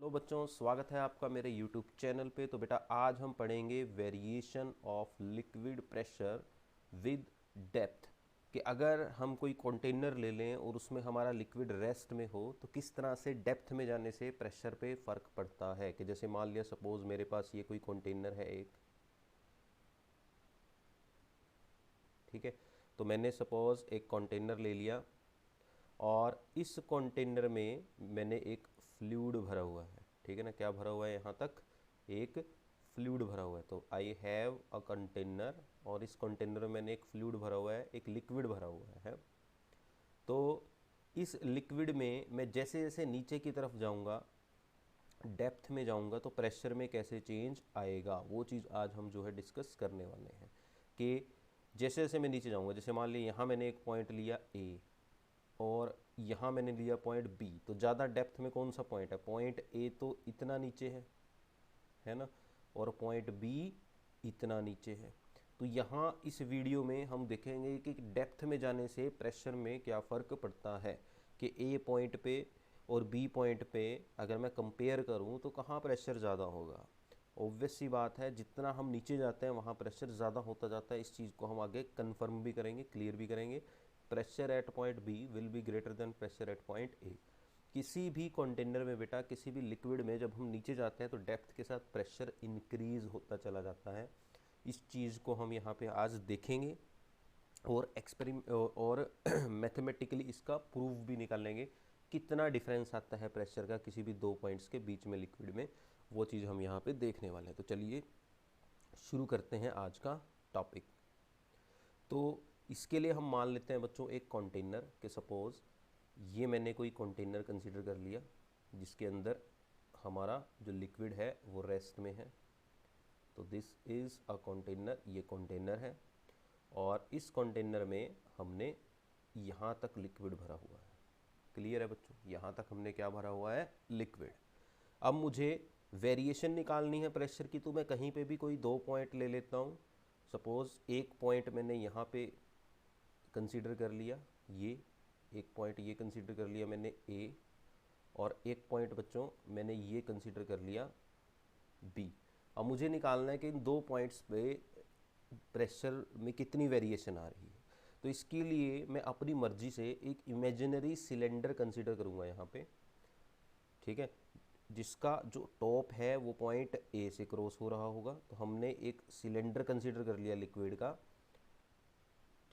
Hello बच्चों, स्वागत है आपका मेरे यूट्यूब चैनल पे। तो बेटा आज हम पढ़ेंगे variation of liquid pressure with depth कि अगर हम कोई कंटेनर ले लें और उसमें हमारा लिक्विड रेस्ट में हो तो किस तरह से डेप्थ में जाने से प्रेशर पे फ़र्क पड़ता है। कि जैसे मान लिया सपोज़ मेरे पास ये कोई कंटेनर है एक, ठीक है। तो मैंने सपोज़ एक कंटेनर ले लिया और इस कंटेनर में मैंने एक फ्लूइड भरा हुआ है, ठीक है ना। क्या भरा हुआ है, यहाँ तक एक फ्लूइड भरा हुआ है। तो आई हैव अ कंटेनर और इस कंटेनर में मैंने एक फ्लूइड भरा हुआ है, एक लिक्विड भरा हुआ है। तो इस लिक्विड में मैं जैसे जैसे नीचे की तरफ जाऊंगा, डेप्थ में जाऊंगा, तो प्रेशर में कैसे चेंज आएगा वो चीज़ आज हम जो है डिस्कस करने वाले हैं। कि जैसे जैसे मैं नीचे जाऊंगा, जैसे मान लीजिए यहाँ मैंने एक पॉइंट लिया ए और यहाँ मैंने लिया पॉइंट बी, तो ज़्यादा डेप्थ में कौन सा पॉइंट है, पॉइंट ए तो इतना नीचे है ना, और पॉइंट बी इतना नीचे है। तो यहाँ इस वीडियो में हम देखेंगे कि डेप्थ में जाने से प्रेशर में क्या फ़र्क पड़ता है। कि ए पॉइंट पे और बी पॉइंट पे अगर मैं कंपेयर करूँ तो कहाँ प्रेशर ज़्यादा होगा। ऑब्वियस सी बात है, जितना हम नीचे जाते हैं वहाँ प्रेशर ज़्यादा होता जाता है। इस चीज़ को हम आगे कन्फर्म भी करेंगे, क्लियर भी करेंगे। Pressure at point B will be greater than pressure at point A. किसी भी कंटेनर में बेटा, किसी भी लिक्विड में जब हम नीचे जाते हैं तो डेप्थ के साथ प्रेशर इंक्रीज होता चला जाता है। इस चीज़ को हम यहाँ पे आज देखेंगे और और मैथमेटिकली इसका प्रूफ भी निकालेंगे, कितना डिफरेंस आता है प्रेशर का किसी भी दो पॉइंट्स के बीच में लिक्विड में, वो चीज़ हम यहाँ पे देखने वाले हैं। तो चलिए शुरू करते हैं आज का टॉपिक। तो इसके लिए हम मान लेते हैं बच्चों एक कंटेनर के, सपोज़ ये मैंने कोई कंटेनर कंसीडर कर लिया जिसके अंदर हमारा जो लिक्विड है वो रेस्ट में है। तो दिस इज़ अ कंटेनर, ये कंटेनर है और इस कंटेनर में हमने यहाँ तक लिक्विड भरा हुआ है। क्लियर है बच्चों, यहाँ तक हमने क्या भरा हुआ है, लिक्विड। अब मुझे वेरिएशन निकालनी है प्रेशर की, तो मैं कहीं पे भी कोई दो पॉइंट ले लेता हूँ। सपोज़ एक पॉइंट मैंने यहाँ पे कंसीडर कर लिया, ये एक पॉइंट ये कंसीडर कर लिया मैंने ए, और एक पॉइंट बच्चों मैंने ये कंसीडर कर लिया बी। अब मुझे निकालना है कि इन दो पॉइंट्स पे प्रेशर में कितनी वेरिएशन आ रही है। तो इसके लिए मैं अपनी मर्जी से एक इमेजिनरी सिलेंडर कंसीडर करूँगा यहाँ पे, ठीक है, जिसका जो टॉप है वो पॉइंट ए से क्रॉस हो रहा होगा। तो हमने एक सिलेंडर कंसीडर कर लिया लिक्विड का,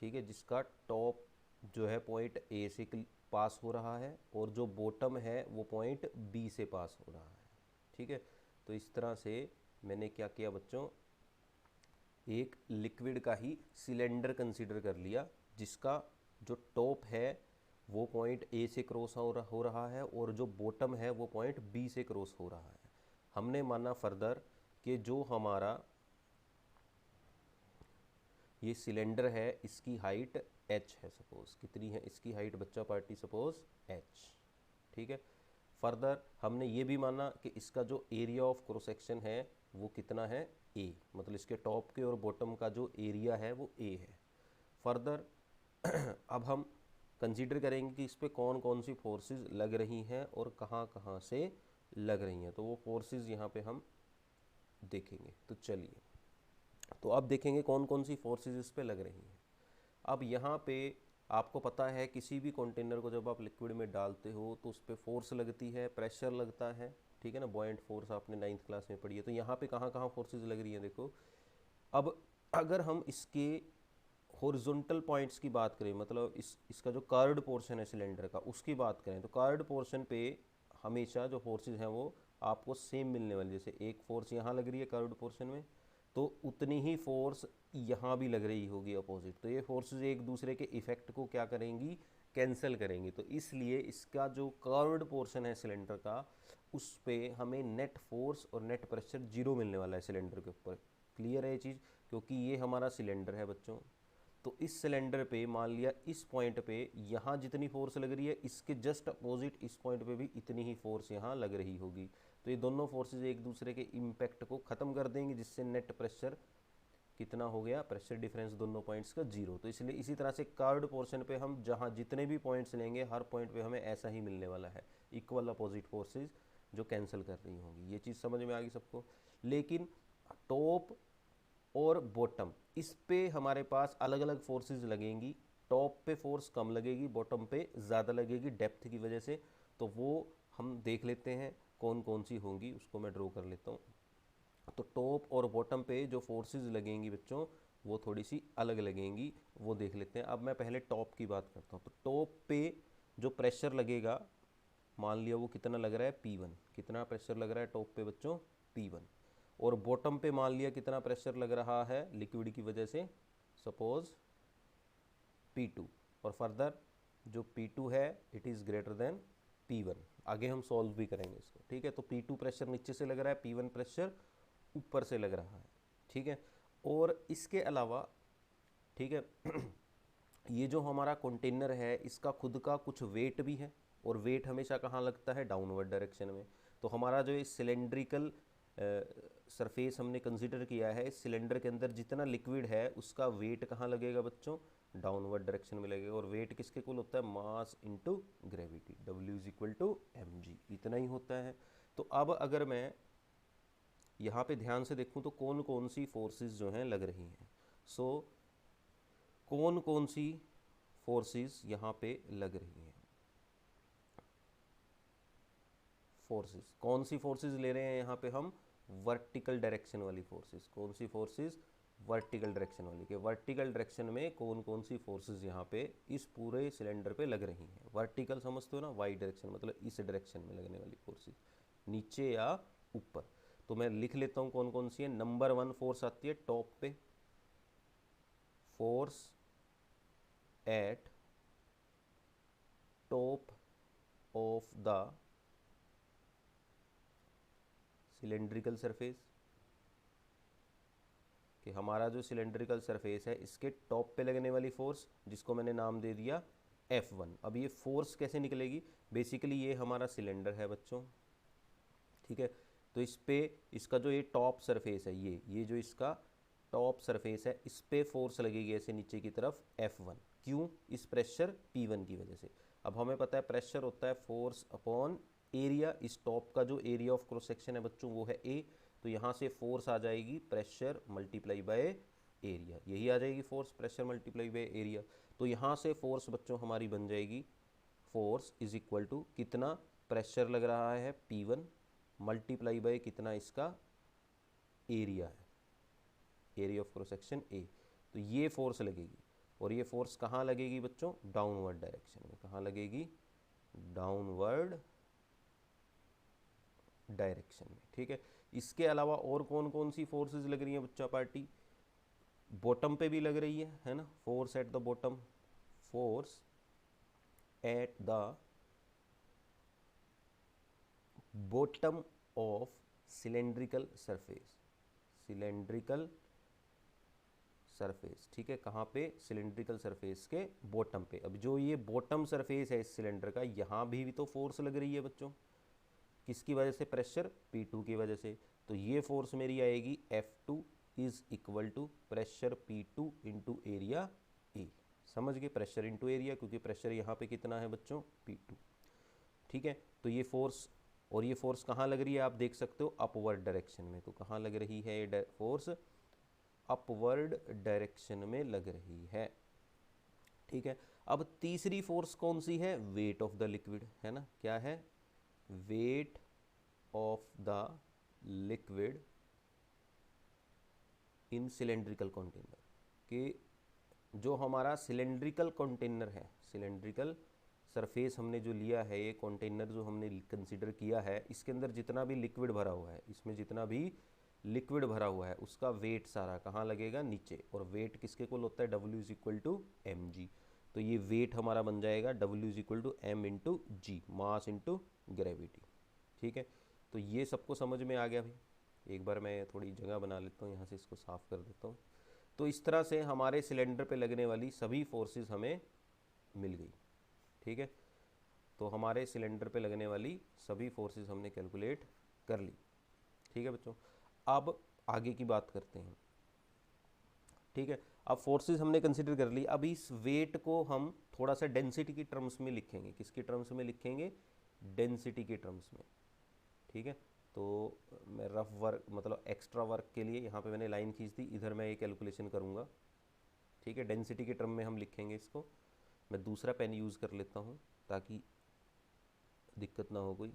ठीक है, जिसका टॉप जो है पॉइंट ए से पास हो रहा है और जो बॉटम है वो पॉइंट बी से पास हो रहा है, ठीक है। तो इस तरह से मैंने क्या किया बच्चों, एक लिक्विड का ही सिलेंडर कंसीडर कर लिया जिसका जो टॉप है वो पॉइंट ए से क्रॉस हो रहा है और जो बॉटम है वो पॉइंट बी से क्रॉस हो रहा है। हमने माना फर्दर कि जो हमारा ये सिलेंडर है इसकी हाइट h है। सपोज़ कितनी है इसकी हाइट बच्चा पार्टी, सपोज़ h, ठीक है। फर्दर हमने ये भी माना कि इसका जो एरिया ऑफ क्रॉस सेक्शन है वो कितना है, a, मतलब इसके टॉप के और बॉटम का जो एरिया है वो a है। फर्दर अब हम कंसीडर करेंगे कि इस पर कौन कौन सी फोर्सेस लग रही हैं और कहाँ कहाँ से लग रही हैं। तो वो फोर्सेस यहाँ पे हम देखेंगे। तो चलिए, तो अब देखेंगे कौन कौन सी फोर्सेस इस पे लग रही हैं। अब यहाँ पे आपको पता है किसी भी कंटेनर को जब आप लिक्विड में डालते हो तो उस पर फोर्स लगती है, प्रेशर लगता है, ठीक है ना। बॉयंट फोर्स आपने 9th क्लास में पढ़ी है। तो यहाँ पे कहाँ कहाँ फोर्सेस लग रही हैं देखो। अब अगर हम इसके हॉरिजॉन्टल पॉइंट्स की बात करें, मतलब इसका जो कर्व्ड पोर्शन है सिलेंडर का उसकी बात करें, तो कर्व्ड पोर्शन पे हमेशा जो फोर्सेस हैं वो आपको सेम मिलने वाली। जैसे एक फोर्स यहाँ लग रही है कर्व्ड पोर्शन में, तो उतनी ही फोर्स यहाँ भी लग रही होगी अपोजिट। तो ये फोर्सेस एक दूसरे के इफेक्ट को क्या करेंगी, कैंसिल करेंगी। तो इसलिए इसका जो कर्व्ड पोर्शन है सिलेंडर का उस पर हमें नेट फोर्स और नेट प्रेशर जीरो मिलने वाला है सिलेंडर के ऊपर। क्लियर है ये चीज़, क्योंकि ये हमारा सिलेंडर है बच्चों। तो इस सिलेंडर पे मान लिया इस पॉइंट पे यहाँ जितनी फोर्स लग रही है इसके जस्ट अपोजिट इस पॉइंट पे भी इतनी ही फोर्स यहाँ लग रही होगी। तो ये दोनों फोर्सेस एक दूसरे के इम्पैक्ट को ख़त्म कर देंगे, जिससे नेट प्रेशर कितना हो गया, प्रेशर डिफरेंस दोनों पॉइंट्स का जीरो। तो इसलिए इसी तरह से कर्व्ड पोर्शन पे हम जहाँ जितने भी पॉइंट्स लेंगे हर पॉइंट पे हमें ऐसा ही मिलने वाला है, इक्वल अपोजिट फोर्सेज जो कैंसिल कर रही होंगी। ये चीज़ समझ में आ गई सबको। लेकिन टॉप और बॉटम, इस पे हमारे पास अलग अलग फोर्सेस लगेंगी। टॉप पे फोर्स कम लगेगी, बॉटम पे ज़्यादा लगेगी डेप्थ की वजह से। तो वो हम देख लेते हैं कौन कौन सी होंगी, उसको मैं ड्रॉ कर लेता हूँ। तो टॉप और बॉटम पे जो फोर्सेस लगेंगी बच्चों, वो थोड़ी सी अलग लगेंगी, वो देख लेते हैं। अब मैं पहले टॉप की बात करता हूँ। तो टॉप पे जो प्रेशर लगेगा, मान लिया वो कितना लग रहा है, P1। कितना प्रेशर लग रहा है टॉप पे बच्चों, P1। और बॉटम पे मान लिया कितना प्रेशर लग रहा है लिक्विड की वजह से, सपोज P2। और फर्दर जो P2 है it is greater than P1। आगे हम सॉल्व भी करेंगे इसको, ठीक है। तो P2 प्रेशर नीचे से लग रहा है, P1 प्रेशर ऊपर से लग रहा है, ठीक है। और इसके अलावा, ठीक है, ये जो हमारा कंटेनर है इसका खुद का कुछ वेट भी है, और वेट हमेशा कहाँ लगता है, डाउनवर्ड डायरेक्शन में। तो हमारा जो ये सिलेंड्रिकल सरफेस हमने कंसीडर किया है, इस सिलेंडर के अंदर जितना लिक्विड है उसका वेट कहाँ लगेगा बच्चों, डाउनवर्ड डायरेक्शन में लगेगा। और वेट किसके इक्वल होता है, mass into gravity, W is equal to mg, इतना ही होता है। तो अब अगर मैं यहाँ पे ध्यान से देखूँ तो कौन कौन सी फोर्सेस जो हैं लग रही हैं। सो कौन कौन सी फोर्सेस यहाँ पे लग रही हैं, फोर्सेस कौन सी फोर्सेस ले रहे हैं यहाँ पे हम, वर्टिकल डायरेक्शन वाली फोर्सेस। कौन सी फोर्सेस, वर्टिकल डायरेक्शन वाली। के वर्टिकल डायरेक्शन में कौन कौन सी फोर्सेस यहाँ पे इस पूरे सिलेंडर पे लग रही हैं। वर्टिकल समझते हो ना, वाई डायरेक्शन मतलब इस डायरेक्शन में लगने वाली फोर्सेस, नीचे या ऊपर। तो मैं लिख लेता हूँ कौन कौन सी है। नंबर 1 फोर्स आती है टॉप पे, force at top of the cylindrical surface, कि हमारा जो सिलेंड्रिकल सरफेस है इसके टॉप पे लगने वाली फोर्स, जिसको मैंने नाम दे दिया F1। अब ये फोर्स कैसे निकलेगी, बेसिकली ये हमारा सिलेंडर है बच्चों, ठीक है। तो इस पे इसका जो ये टॉप सरफेस है, ये जो इसका टॉप सरफेस है, इस पे फोर्स लगेगी ऐसे नीचे की तरफ F1। क्यों, इस प्रेशर P1 की वजह से। अब हमें पता है प्रेशर होता है फोर्स अपॉन एरिया। इस टॉप का जो एरिया ऑफ क्रॉस सेक्शन है बच्चों वो है A। तो यहाँ से फोर्स आ जाएगी प्रेशर मल्टीप्लाई बाय एरिया, यही आ जाएगी force, pressure multiply by area. तो यहाँ से फोर्स बच्चों हमारी बन जाएगी, फोर्स इज इक्वल टू कितना प्रेशर लग रहा है P1 मल्टीप्लाई बाय कितना इसका एरिया है, area of cross section A। तो ये फोर्स लगेगी, और ये फोर्स कहाँ लगेगी बच्चों, डाउनवर्ड डायरेक्शन में। कहाँ लगेगी, डाउनवर्ड डायरेक्शन में, ठीक है। इसके अलावा और कौन कौन सी फोर्सेस लग रही हैं बच्चा पार्टी, बॉटम पे भी लग रही है ना। Force at the bottom, force at the bottom of cylindrical surface, cylindrical surface, ठीक है। कहाँ पे, सिलेंड्रिकल सरफेस के बॉटम पे। अब जो ये बॉटम सरफेस है इस सिलेंडर का, यहाँ भी तो फोर्स लग रही है बच्चों, किसकी वजह से, प्रेशर P2 की वजह से। तो ये फोर्स मेरी आएगी F2 is equal to pressure P2 into area A। समझ गए, प्रेशर इंटू एरिया, क्योंकि प्रेशर यहाँ पे कितना है बच्चों, P2, ठीक है। तो ये फोर्स, और ये फोर्स कहाँ लग रही है आप देख सकते हो, अपवर्ड डायरेक्शन में। तो कहाँ लग रही है ये फोर्स, अपवर्ड डायरेक्शन में लग रही है, ठीक है। अब तीसरी फोर्स कौन सी है, वेट ऑफ द लिक्विड, है ना। क्या है, weight of the liquid in cylindrical container. कि जो हमारा सिलेंड्रिकल कंटेनर है, सिलेंड्रिकल सरफेस हमने जो लिया है, ये कंटेनर जो हमने कंसीडर किया है, इसके अंदर जितना भी लिक्विड भरा हुआ है, इसमें जितना भी लिक्विड भरा हुआ है उसका वेट सारा कहाँ लगेगा, नीचे। और वेट किसके इक्वल होता है, W is equal to mg। तो ये वेट हमारा बन जाएगा W is equal to m into g, mass into gravity, ठीक है। तो ये सबको समझ में आ गया भाई। एक बार मैं थोड़ी जगह बना लेता हूँ, यहाँ से इसको साफ कर देता हूँ। तो इस तरह से हमारे सिलेंडर पे लगने वाली सभी फोर्सेस हमें मिल गई, ठीक है। तो हमारे सिलेंडर पे लगने वाली सभी फोर्सेस हमने कैलकुलेट कर ली, ठीक है बच्चों। अब आगे की बात करते हैं, ठीक है। अब फोर्सेस हमने कंसीडर कर ली। अब इस वेट को हम थोड़ा सा डेंसिटी की टर्म्स में लिखेंगे। किसकी टर्म्स में लिखेंगे, डेंसिटी के टर्म्स में, ठीक है। तो मैं रफ वर्क मतलब एक्स्ट्रा वर्क के लिए यहाँ पे मैंने लाइन खींच दी, इधर मैं ये कैलकुलेशन करूँगा, ठीक है। डेंसिटी के टर्म में हम लिखेंगे इसको। मैं दूसरा पेन यूज़ कर लेता हूँ ताकि दिक्कत ना हो कोई,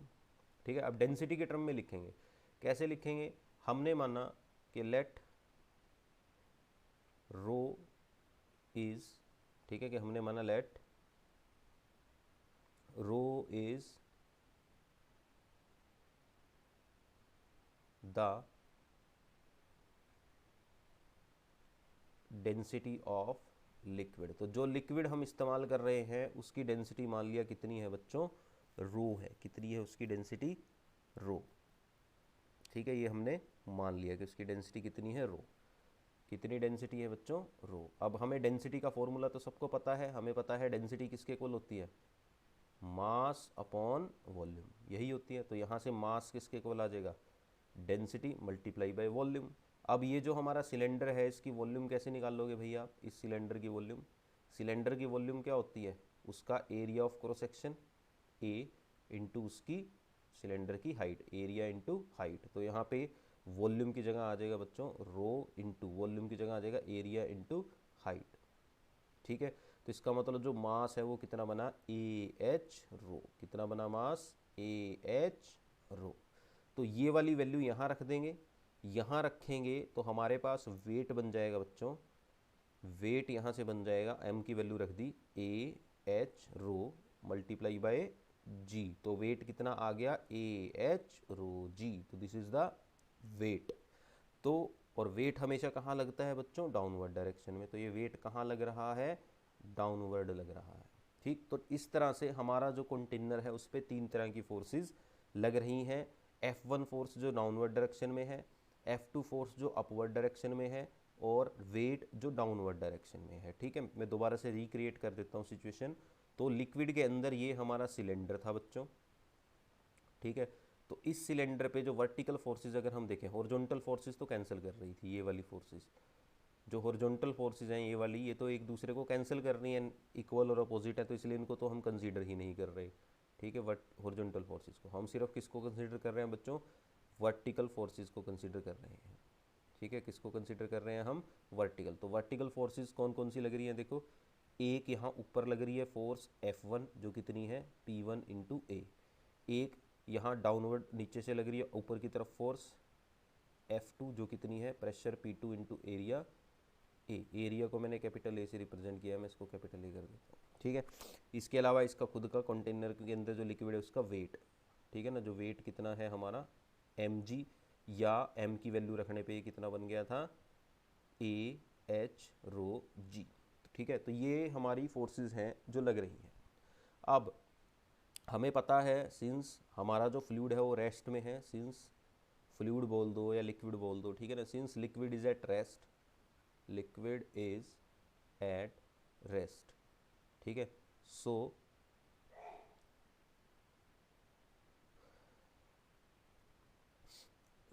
ठीक है। अब डेंसिटी के टर्म में लिखेंगे, कैसे लिखेंगे? हमने माना कि लेट रो इज़, ठीक है, कि हमने माना let rho is the density of liquid. तो जो लिक्विड हम इस्तेमाल कर रहे हैं उसकी डेंसिटी मान लिया कितनी है बच्चों? रो है। कितनी है उसकी डेंसिटी? रो, ठीक है। ये हमने मान लिया कि उसकी डेंसिटी कितनी है? रो। कितनी डेंसिटी है बच्चों? रो। अब हमें डेंसिटी का फॉर्मूला तो सबको पता है, हमें पता है डेंसिटी किसके इक्वल होती है? मास अपॉन वॉल्यूम, यही होती है। तो यहाँ से मास किसके इक्वल आ जाएगा? Density multiply by volume. अब ये जो हमारा सिलेंडर है इसकी वॉल्यूम कैसे निकाल लोगे भैया आप? इस सिलेंडर की वॉल्यूम, सिलेंडर की वॉल्यूम क्या होती है? उसका area of cross section A into उसकी सिलेंडर की हाइट, एरिया इंटू हाइट। तो यहाँ पे वॉल्यूम की जगह आ जाएगा बच्चों रो, इंटू वॉल्यूम की जगह आ जाएगा एरिया इंटू हाइट, ठीक है। तो इसका मतलब जो मास है वो कितना बना? ए एच रो। कितना बना मास? ए एच रो। तो ये वाली वैल्यू यहाँ रख देंगे, यहाँ रखेंगे तो हमारे पास वेट बन जाएगा बच्चों, वेट यहाँ से बन जाएगा, m की वैल्यू रख दी A H rho multiply by G. तो वेट कितना आ गया? A H rho G. तो दिस इज द वेट। तो और वेट हमेशा कहाँ लगता है बच्चों? डाउनवर्ड डायरेक्शन में। तो ये वेट कहाँ लग रहा है? डाउनवर्ड लग रहा है, ठीक। तो इस तरह से हमारा जो कंटेनर है उस पर 3 तरह की फोर्सेस लग रही हैं। F1 फोर्स जो डाउनवर्ड डायरेक्शन में है, F2 फोर्स जो अपवर्ड डायरेक्शन में है, और वेट जो डाउनवर्ड डायरेक्शन में है, ठीक है। मैं दोबारा से रिक्रिएट कर देता हूँ सिचुएशन। तो लिक्विड के अंदर ये हमारा सिलेंडर था बच्चों, ठीक है। तो इस सिलेंडर पे जो वर्टिकल फोर्सेस अगर हम देखें, हॉरिजॉन्टल फोर्सेस तो कैंसिल कर रही थी ये वाली फोर्सेस, जो हॉरिजॉन्टल फोर्सेस हैं ये वाली, ये तो एक दूसरे को कैंसिल कर रही हैं, इक्वल और अपोजिट है, तो इसलिए इनको तो हम कंसीडर ही नहीं कर रहे, ठीक है। हॉरिजॉन्टल फोर्सेस को हम सिर्फ किसको कंसीडर कर रहे हैं बच्चों? वर्टिकल फोर्सेस को कंसीडर कर रहे हैं, ठीक है। किसको कंसीडर कर रहे हैं हम? वर्टिकल। तो वर्टिकल फोर्सेस कौन कौन सी लग रही हैं? देखो, एक यहाँ ऊपर लग रही है फोर्स F1 जो कितनी है? P1 इंटू ए। एक यहाँ डाउनवर्ड नीचे से लग रही है ऊपर की तरफ फोर्स F2 जो कितनी है? Pressure P2 into area A. Area को मैंने कैपिटल ए से रिप्रेजेंट किया है, मैं इसको कैपिटल ए कर देता हूँ, ठीक है। इसके अलावा इसका खुद का कंटेनर के अंदर जो लिक्विड है उसका वेट, ठीक है ना। जो वेट कितना है हमारा? mg, या m की वैल्यू रखने पे ये कितना बन गया था? ए एच रो जी, ठीक है। तो ये हमारी फोर्सेस हैं जो लग रही हैं। अब हमें पता है सिंस हमारा जो फ्लूइड है वो रेस्ट में है, सिंस फ्लूइड बोल दो या लिक्विड बोल दो, ठीक है ना। Since liquid is at rest, liquid is at rest, ठीक है। So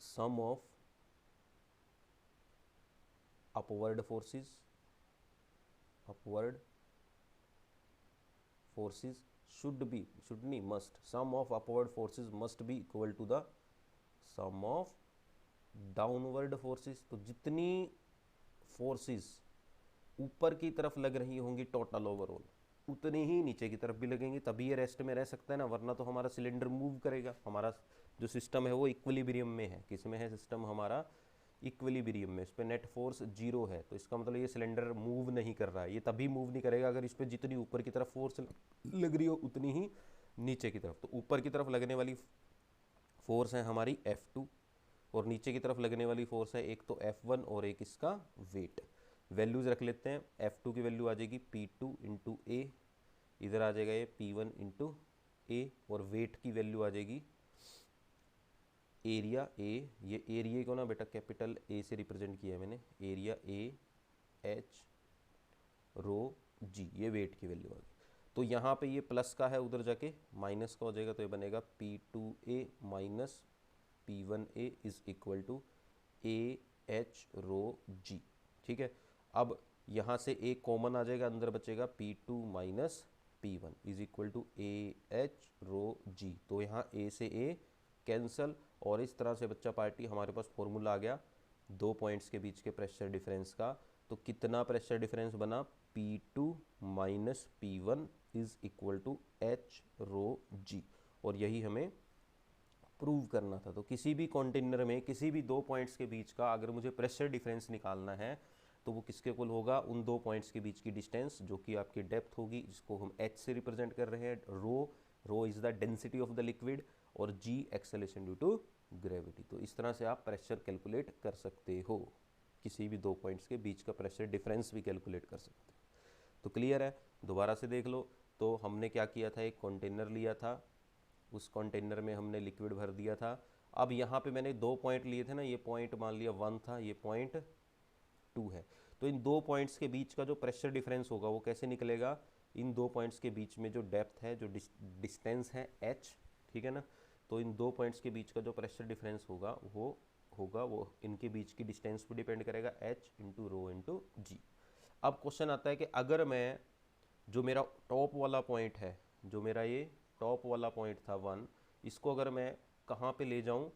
sum of upward forces, upward forces should be, should नहीं, must, sum of upward forces must be equal to the sum of downward forces. तो जितनी forces ऊपर की तरफ लग रही होंगी टोटल ओवरऑल, उतनी ही नीचे की तरफ भी लगेंगी, तभी ये रेस्ट में रह सकता है ना, वरना तो हमारा सिलेंडर मूव करेगा। हमारा जो सिस्टम है वो इक्विलिब्रियम में है। किस में है सिस्टम हमारा? इक्विलिब्रियम में। इस पर नेट फोर्स 0 है, तो इसका मतलब ये सिलेंडर मूव नहीं कर रहा है। ये तभी मूव नहीं करेगा अगर इस पर जितनी ऊपर की तरफ फोर्स लग रही हो उतनी ही नीचे की तरफ। तो ऊपर की तरफ लगने वाली फोर्स है हमारी F2, और नीचे की तरफ लगने वाली फोर्स है एक तो F1 और एक इसका वेट। वैल्यूज रख लेते हैं। F2 की वैल्यू आ जाएगी P2 इंटू ए, इधर आ जाएगा ये P1 इंटू ए, और वेट की वैल्यू आ जाएगी एरिया ए। ये एरिया को ना बेटा कैपिटल ए से रिप्रेजेंट किया है मैंने, एरिया ए एच रो जी, ये वेट की वैल्यू आ गई। तो यहाँ पे ये प्लस का है, उधर जाके माइनस का हो जाएगा, तो ये बनेगा P2A minus P1A is equal to A H rho G, ठीक है। अब यहाँ से ए कॉमन आ जाएगा, अंदर बचेगा P2 minus P1 is equal to A H rho G. तो यहाँ ए से ए कैंसल, और इस तरह से बच्चा पार्टी हमारे पास फॉर्मूला आ गया 2 पॉइंट्स के बीच के प्रेशर डिफरेंस का। तो कितना प्रेशर डिफरेंस बना, P2 minus P1 is equal to H rho G, और यही हमें प्रूव करना था। तो किसी भी कंटेनर में किसी भी 2 पॉइंट्स के बीच का अगर मुझे प्रेशर डिफरेंस निकालना है तो वो किसके इक्वल होगा, उन 2 पॉइंट्स के बीच की डिस्टेंस जो कि आपकी डेप्थ होगी, जिसको हम h से रिप्रेजेंट कर रहे हैं। Rho is the density of the liquid और g acceleration due to gravity. तो इस तरह से आप प्रेशर कैलकुलेट कर सकते हो, किसी भी 2 पॉइंट्स के बीच का प्रेशर डिफरेंस भी कैलकुलेट कर सकते हो। तो क्लियर है, दोबारा से देख लो। तो हमने क्या किया था, एक कंटेनर लिया था, उस कंटेनर में हमने लिक्विड भर दिया था। अब यहाँ पे मैंने 2 पॉइंट लिए थे ना, ये पॉइंट मान लिया 1 था, ये पॉइंट 2 है। तो इन 2 पॉइंट्स के बीच का जो प्रेशर डिफरेंस होगा वो कैसे निकलेगा, इन 2 पॉइंट्स के बीच में जो डेप्थ है, जो डिस्टेंस है h, ठीक है ना, तो इन 2 पॉइंट्स के बीच का जो प्रेशर डिफरेंस होगा वो इनके बीच की डिस्टेंस पर डिपेंड करेगा, h इंटू रो इंटू जी। अब क्वेश्चन आता है कि अगर मैं जो मेरा टॉप वाला पॉइंट है, जो मेरा ये टॉप वाला पॉइंट था 1, इसको अगर मैं कहाँ पे ले जाऊँ,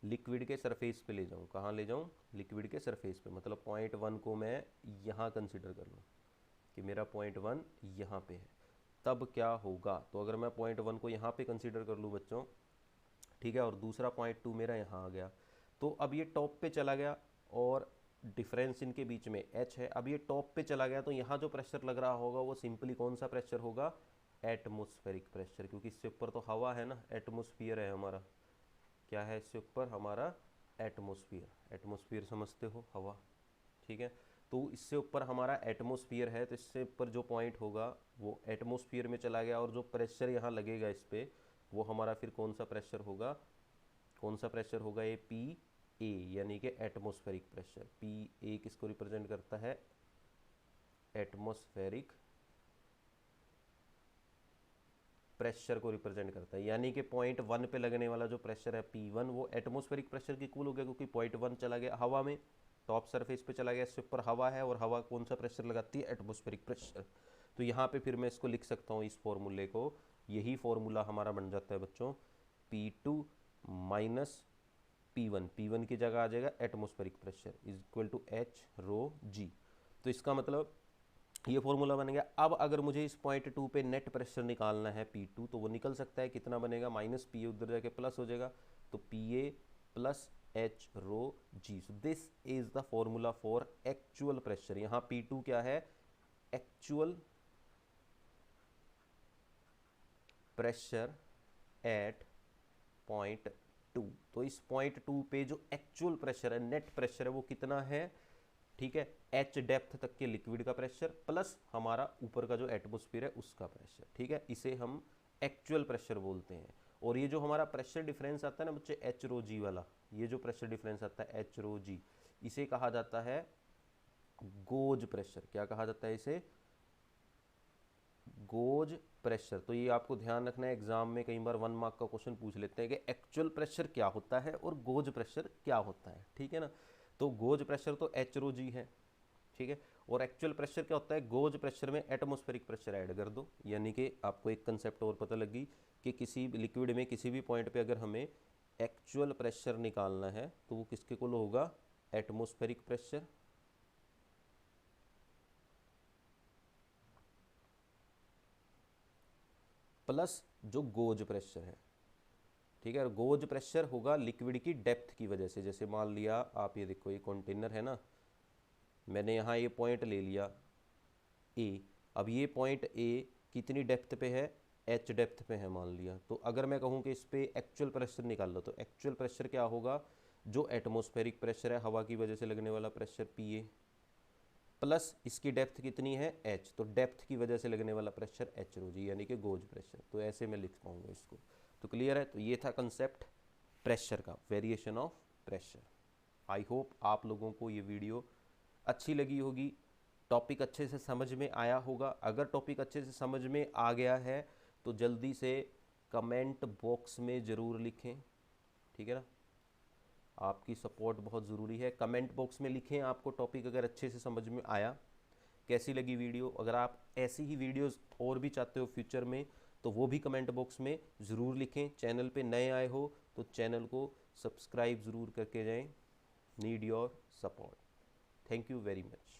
लिक्विड के सरफेस पे ले जाऊँ, कहाँ ले जाऊँ, लिक्विड के सरफेस पे, मतलब पॉइंट 1 को मैं यहाँ कंसिडर कर लूँ कि मेरा पॉइंट 1 यहाँ पे है, तब क्या होगा। तो अगर मैं पॉइंट 1 को यहाँ पे कंसिडर कर लूँ बच्चों, ठीक है, और दूसरा पॉइंट 2 मेरा यहाँ आ गया, तो अब ये टॉप पे चला गया और डिफरेंस इनके बीच में h है। अब ये टॉप पे चला गया तो यहाँ जो प्रेशर लग रहा होगा वो सिंपली कौन सा प्रेशर होगा, एटमॉस्फेरिक प्रेशर, क्योंकि इससे ऊपर तो हवा है ना, एटमॉस्फेयर है हमारा, क्या है इससे ऊपर हमारा एटमॉस्फेयर। एटमॉस्फेयर समझते हो, हवा, ठीक है। तो इससे ऊपर हमारा एटमॉस्फेयर है, तो इससे ऊपर जो पॉइंट होगा वो एटमॉस्फेयर में चला गया, और जो प्रेशर यहाँ लगेगा इस पर वो हमारा फिर कौन सा प्रेशर होगा, कौन सा प्रेशर होगा, ये पी ए, यानी कि एटमॉस्फेरिक प्रेशर। पी ए किसको रिप्रेजेंट करता है, एटमॉस्फेरिक प्रेशर को रिप्रेजेंट करता है, यानी कि पॉइंट 1 पे लगने वाला जो प्रेशर है P1 वो एटमॉस्फेरिक प्रेशर के इक्वल हो गया, क्योंकि पॉइंट 1 चला गया हवा में, टॉप सरफेस पे चला गया, इससे ऊपर हवा है, और हवा कौन सा प्रेशर लगाती है, एटमॉस्फेरिक प्रेशर। तो यहाँ पे फिर मैं इसको लिख सकता हूँ, इस फॉर्मूले को, यही फॉर्मूला हमारा बन जाता है बच्चों, P2 माइनस P1 की जगह आ जाएगा atmospheric pressure is equal to H rho G. तो इसका मतलब ये फॉर्मूला बन गया। अब अगर मुझे इस पॉइंट 2 पे नेट प्रेशर निकालना है P2, तो वो निकल सकता है, कितना बनेगा, माइनस पी उधर जाके प्लस हो जाएगा, तो PA plus h rho g. So this is the formula for actual pressure. यहाँ P2 क्या है, एक्चुअल प्रेशर एट पॉइंट 2। तो इस पॉइंट 2 पे जो एक्चुअल प्रेशर है, नेट प्रेशर है, वो कितना है, ठीक है, h डेप्थ तक के लिक्विड का प्रेशर प्लस हमारा ऊपर का जो एटमॉस्फेयर है उसका प्रेशर, ठीक है, इसे हम एक्चुअल प्रेशर बोलते हैं। और ये जो हमारा प्रेशर डिफरेंस आता है ना बच्चे, एच रो जी वाला, ये जो प्रेशर डिफरेंस आता है एच रो जी, इसे कहा जाता है गोज प्रेशर। क्या कहा जाता है इसे, गोज प्रेशर। तो ये आपको ध्यान रखना है, एग्जाम में कई बार 1 मार्क का क्वेश्चन पूछ लेते हैं कि एक्चुअल प्रेशर क्या होता है और गोज प्रेशर क्या होता है, ठीक है ना। तो गोज प्रेशर तो एच रो जी है, ठीक है, और एक्चुअल प्रेशर क्या होता है, गोज प्रेशर में एटमॉस्फेरिक प्रेशर ऐड कर दो, यानी कि आपको एक कंसेप्ट और पता लगी कि किसी लिक्विड में किसी भी पॉइंट पे अगर हमें एक्चुअल प्रेशर निकालना है तो वो किसके इक्वल होगा, एटमॉस्फेरिक प्रेशर प्लस जो गोज प्रेशर है, ठीक है। गोज प्रेशर होगा लिक्विड की डेप्थ की वजह से। जैसे मान लिया आप, ये देखो ये कंटेनर है ना, मैंने यहाँ ये पॉइंट ले लिया ए, अब ये पॉइंट ए कितनी डेप्थ पे है, एच डेप्थ पे है मान लिया। तो अगर मैं कहूँ कि इस पर एक्चुअल प्रेशर निकाल लो, तो एक्चुअल प्रेशर क्या होगा, जो एटमॉस्फेरिक प्रेशर है, हवा की वजह से लगने वाला प्रेशर PA, प्लस इसकी डेप्थ कितनी है h, तो डेप्थ की वजह से लगने वाला प्रेशर एच रो जी, यानी कि गोज प्रेशर। तो ऐसे मैं लिख पाऊंगा इसको। तो क्लियर है, तो ये था कंसेप्ट प्रेशर का, variation of pressure. I hope आप लोगों को ये वीडियो अच्छी लगी होगी, टॉपिक अच्छे से समझ में आया होगा। अगर टॉपिक अच्छे से समझ में आ गया है तो जल्दी से कमेंट बॉक्स में ज़रूर लिखें, ठीक है ना, आपकी सपोर्ट बहुत ज़रूरी है। कमेंट बॉक्स में लिखें आपको टॉपिक अगर अच्छे से समझ में आया, कैसी लगी वीडियो। अगर आप ऐसी ही वीडियोस और भी चाहते हो फ्यूचर में तो वो भी कमेंट बॉक्स में ज़रूर लिखें। चैनल पे नए आए हो तो चैनल को सब्सक्राइब ज़रूर करके जाएं। Need your support. Thank you very much.